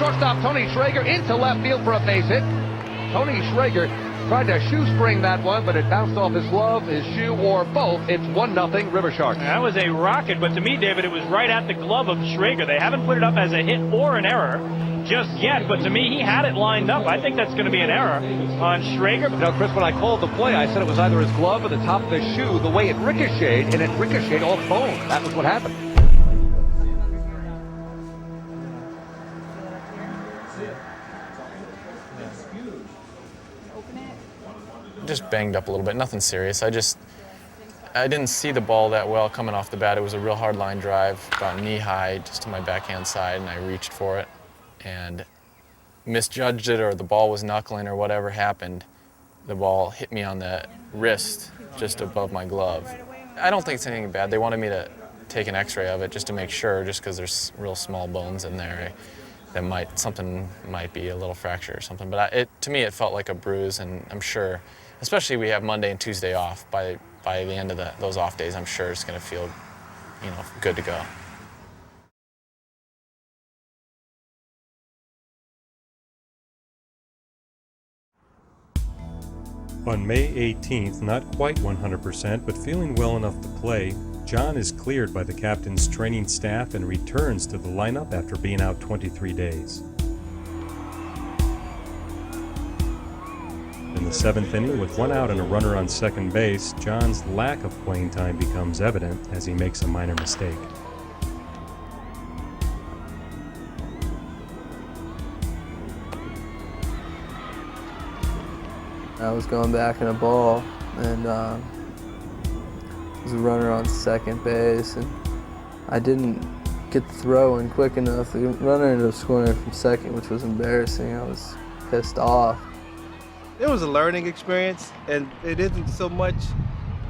Shortstop Tony Schrager into left field for a base hit. Tony Schrager tried to shoestring that one, but it bounced off his glove, his shoe, or both. It's 1-0 River Sharks. That was a rocket, but to me, David, it was right at the glove of Schrager. They haven't put it up as a hit or an error just yet, but to me, he had it lined up. I think that's going to be an error on Schrager. You know, Chris, when I called the play, I said it was either his glove or the top of his shoe, the way it ricocheted, and it ricocheted off bone. That was what happened. Just banged up a little bit, nothing serious. I didn't see the ball that well coming off the bat. It was a real hard line drive, about knee high, just to my backhand side, and I reached for it and misjudged it, or the ball was knuckling, or whatever happened. The ball hit me on the wrist just above my glove. I don't think it's anything bad. They wanted me to take an x-ray of it just to make sure, just because there's real small bones in there. Something might be a little fracture or something, but to me it felt like a bruise, and I'm sure, especially we have Monday and Tuesday off, by the end of those off days, I'm sure it's going to feel, good to go. On May 18th, not quite 100%, but feeling well enough to play, John is cleared by the captain's training staff and returns to the lineup after being out 23 days. In the 7th inning, with 1 out and a runner on second base, John's lack of playing time becomes evident as he makes a minor mistake. I was going back in a ball, and there was a runner on second base, and I didn't get the throw in quick enough. The runner ended up scoring from second, which was embarrassing. I was pissed off. It was a learning experience, and it isn't so much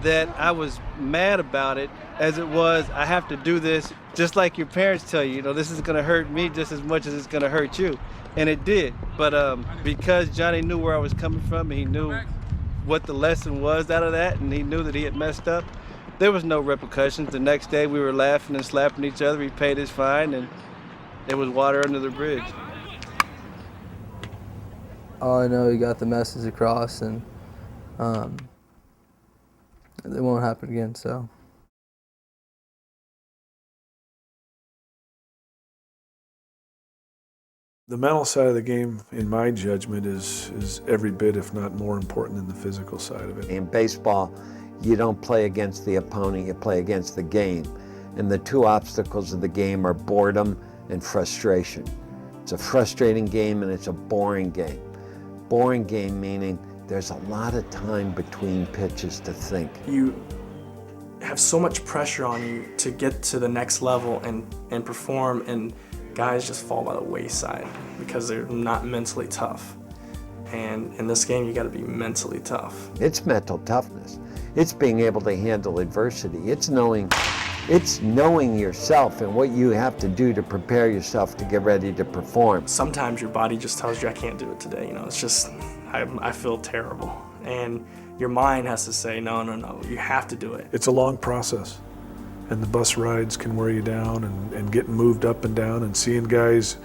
that I was mad about it as it was I have to do this, just like your parents tell you, this is going to hurt me just as much as it's going to hurt you. And it did. But because Johnny knew where I was coming from, and he knew what the lesson was out of that, and he knew that he had messed up, there was no repercussions. The next day we were laughing and slapping each other. He paid his fine, and it was water under the bridge. All I know, he got the message across, and it won't happen again, so. The mental side of the game, in my judgment, is every bit, if not more important than the physical side of it. In baseball, you don't play against the opponent, you play against the game. And the two obstacles of the game are boredom and frustration. It's a frustrating game and it's a boring game. Boring game meaning there's a lot of time between pitches to think. You have so much pressure on you to get to the next level and perform, and guys just fall by the wayside because they're not mentally tough. And in this game, you got to be mentally tough. It's mental toughness. It's being able to handle adversity. It's knowing yourself and what you have to do to prepare yourself to get ready to perform. Sometimes your body just tells you, I can't do it today. It's just, I feel terrible. And your mind has to say, no, you have to do it. It's a long process. And the bus rides can wear you down, and getting moved up and down and seeing guys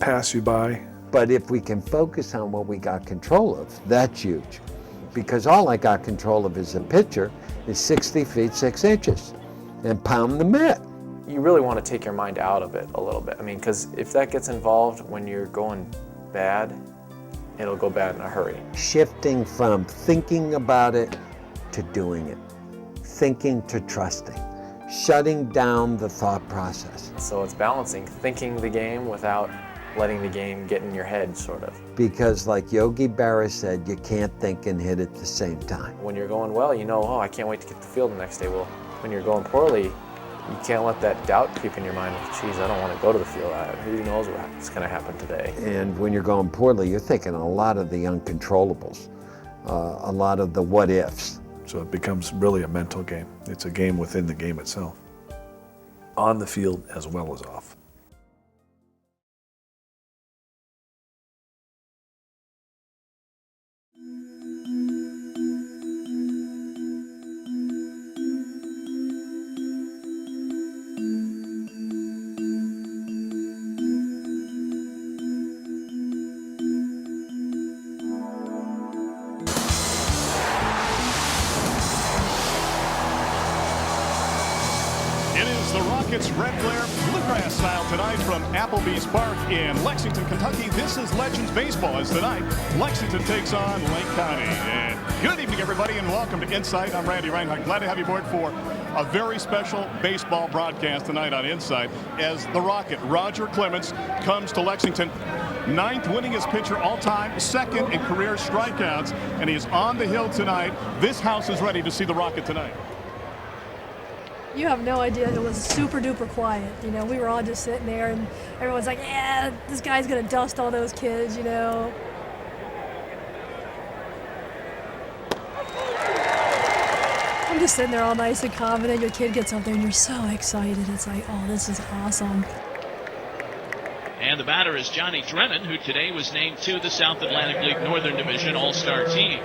pass you by. But if we can focus on what we got control of, that's huge. Because all I got control of as a pitcher is 60 feet, 6 inches, and pound the mitt. You really want to take your mind out of it a little bit. Because if that gets involved when you're going bad, it'll go bad in a hurry. Shifting from thinking about it to doing it. Thinking to trusting. Shutting down the thought process. So it's balancing thinking the game without letting the game get in your head, sort of. Because like Yogi Berra said, you can't think and hit at the same time. When you're going well, I can't wait to get to the field the next day. Well, when you're going poorly, you can't let that doubt creep in your mind. Geez, I don't want to go to the field. Who knows what's going to happen today? And when you're going poorly, you're thinking a lot of the uncontrollables, a lot of the what ifs. So it becomes really a mental game. It's a game within the game itself, on the field as well as off. the Rockets red glare bluegrass style tonight from Applebee's Park in Lexington, Kentucky. This is Legends Baseball as tonight Lexington takes on Lake County. And good evening, everybody, and welcome to Insight. I'm Randy Reinhardt. Glad to have you aboard for a very special baseball broadcast tonight on Insight as the Rocket, Roger Clemens, comes to Lexington. 9th winningest pitcher all time, 2nd in career strikeouts, and he is on the hill tonight. This house is ready to see the Rocket tonight. You have no idea. It was super duper quiet. You know, we were all just sitting there and everyone's like, yeah, this guy's going to dust all those kids, you know. I'm just sitting there all nice and confident. Your kid gets up there and you're so excited. It's like, oh, this is awesome. And the batter is Johnny Drennen, who today was named to the South Atlantic League Northern Division All-Star team.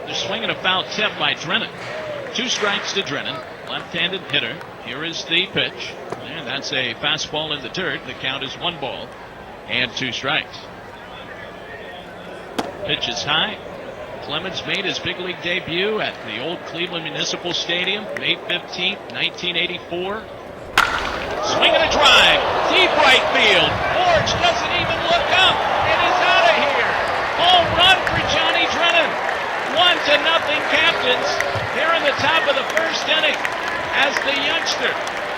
They're swinging a foul tip by Drennen. 2 strikes to Drennen, left-handed hitter. Here is the pitch, and that's a fastball in the dirt. The count is 1 ball and 2 strikes. Pitch is high. Clemens made his big league debut at the old Cleveland Municipal Stadium, May 15th, 1984. Swing and a drive, deep right field. Forge doesn't even look up, and he's out of here. Home run for Johnny Drennen. 1-0 Captains here in the top of the first inning as the youngster,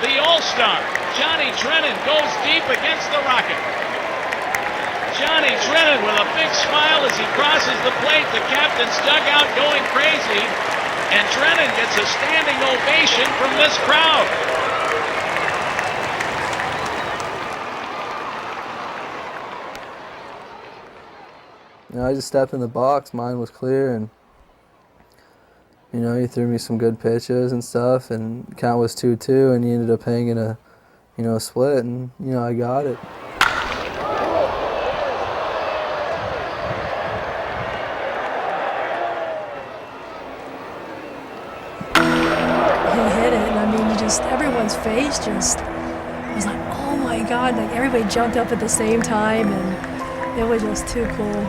the all-star, Johnny Drennen goes deep against the Rocket. Johnny Drennen with a big smile as he crosses the plate. The Captains dugout going crazy, and Drennen gets a standing ovation from this crowd. You know, I just stepped in the box. Mine was clear, and you know, he threw me some good pitches and stuff, and count was 2-2, and he ended up hanging a, you know, a split, and you know, I got it. He hit it, and I mean, everyone's face just was like, oh my God, like everybody jumped up at the same time, and it was just too cool.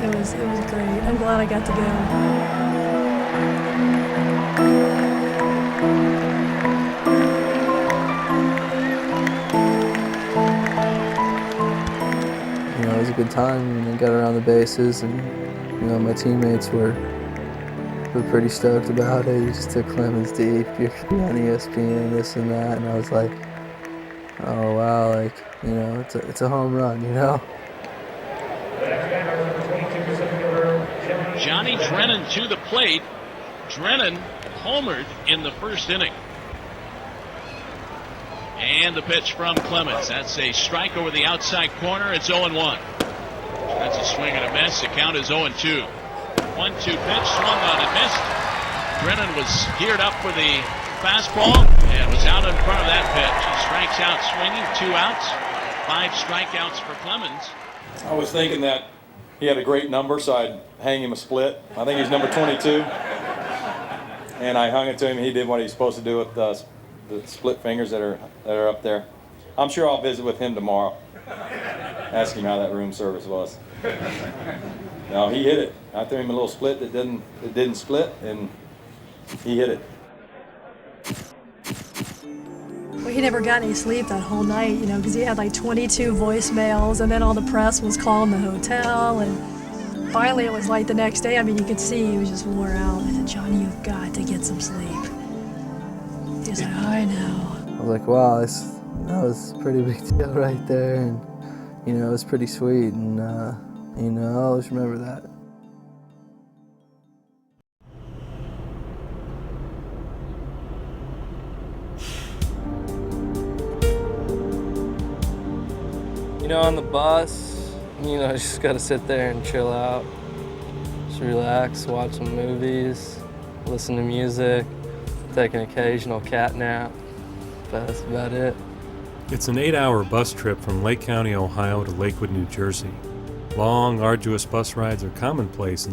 It was great. I'm glad I got to go. You know, it was a good time, and I got around the bases, and you know, my teammates were pretty stoked about it. You just took Clemens deep, you're gonna be on ESPN, this and that, and I was like, oh wow, like, you know, it's a home run, you know. Johnny Drennen to the plate. Drennen homered in the first inning. And the pitch from Clemens. That's a strike over the outside corner. It's 0-1. That's a swing and a miss. The count is 0-2. 1-2 pitch, swung on and missed. Drennen was geared up for the fastball and was out in front of that pitch. He strikes out swinging, 2 outs, 5 strikeouts for Clemens. I was thinking that he had a great number, so I'd hang him a split. I think he's number 22. And I hung it to him. He did what he's supposed to do with the split fingers that are up there. I'm sure I'll visit with him tomorrow. Ask him how that room service was. No, he hit it. I threw him a little split that didn't split, and he hit it. Well, he never got any sleep that whole night, you know, because he had like 22 voicemails, and then all the press was calling the hotel, and finally it was like the next day. I mean, you could see he was just wore out. I said, Johnny, you've got to get some sleep. He's like, I know. I was like, wow, that was a pretty big deal right there, and you know, it was pretty sweet, and you know, I'll always remember that. You know, on the bus, you know, just gotta sit there and chill out. Just relax, watch some movies, listen to music, take an occasional cat nap, but that's about it. It's an 8-hour bus trip from Lake County, Ohio to Lakewood, New Jersey. Long, arduous bus rides are commonplace in the